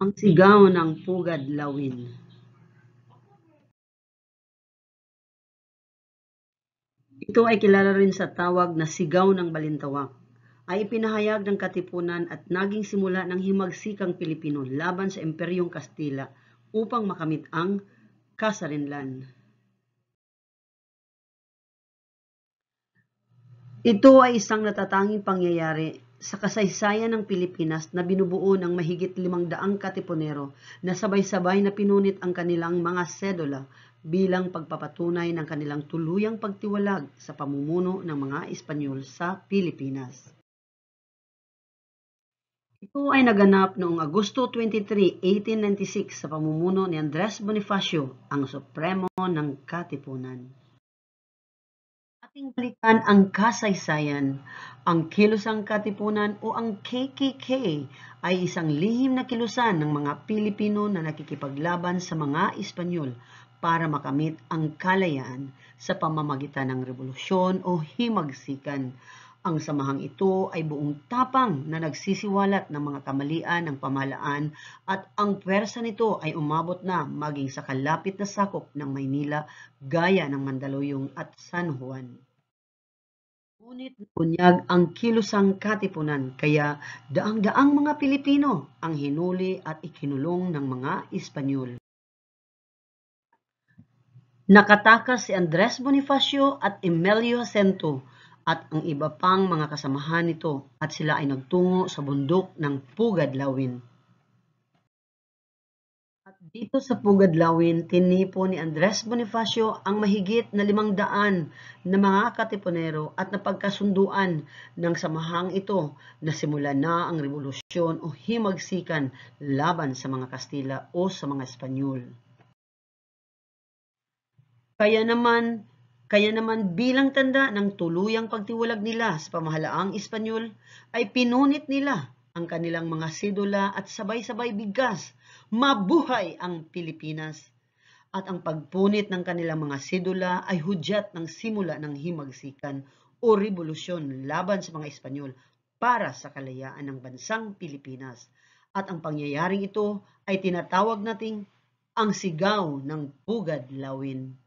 Ang sigaw ng Pugad Lawin. Ito ay kilala rin sa tawag na Sigaw ng Balintawak. Ay ipinahayag ng Katipunan at naging simula ng himagsikang Pilipino laban sa Imperyong Kastila upang makamit ang kasarinlan. Ito ay isang natatanging pangyayari sa kasaysayan ng Pilipinas na binubuo ng mahigit 500 katipunero na sabay-sabay na pinunit ang kanilang mga sedula bilang pagpapatunay ng kanilang tuluyang pagtiwalag sa pamumuno ng mga Espanyol sa Pilipinas. Ito ay naganap noong Agosto 23, 1896 sa pamumuno ni Andres Bonifacio, ang Supremo ng Katipunan. Ating balikan ang kasaysayan. Ang Kilusang Katipunan o ang KKK ay isang lihim na kilusan ng mga Pilipino na nakikipaglaban sa mga Espanyol para makamit ang kalayaan sa pamamagitan ng revolusyon o himagsikan. Ang samahang ito ay buong tapang na nagsisiwalat ng mga kamalian ng pamahalaan at ang puwersa nito ay umabot na maging sa kalapit na sakop ng Maynila gaya ng Mandaluyong at San Juan. Ngunit bunyag ang kilusang katipunan kaya daang-daang mga Pilipino ang hinuli at ikinulong ng mga Espanyol. Nakatakas si Andres Bonifacio at Emilio Jacinto at ang iba pang mga kasamahan nito at sila ay nagtungo sa bundok ng Pugadlawin. At dito sa Pugadlawin, tinipo ni Andres Bonifacio ang mahigit na 500 na mga katipunero at napagkasunduan ng samahang ito na simulan na ang revolusyon o himagsikan laban sa mga Kastila o sa mga Espanyol. Kaya naman bilang tanda ng tuluyang pagtiwalag nila sa pamahalaang Espanyol ay pinunit nila ang kanilang mga sidula at sabay-sabay bigkas, "Mabuhay ang Pilipinas!" At ang pagpunit ng kanilang mga sidula ay hudyat ng simula ng himagsikan o revolusyon laban sa mga Espanyol para sa kalayaan ng bansang Pilipinas. At ang pangyayaring ito ay tinatawag nating ang Sigaw ng Pugadlawin.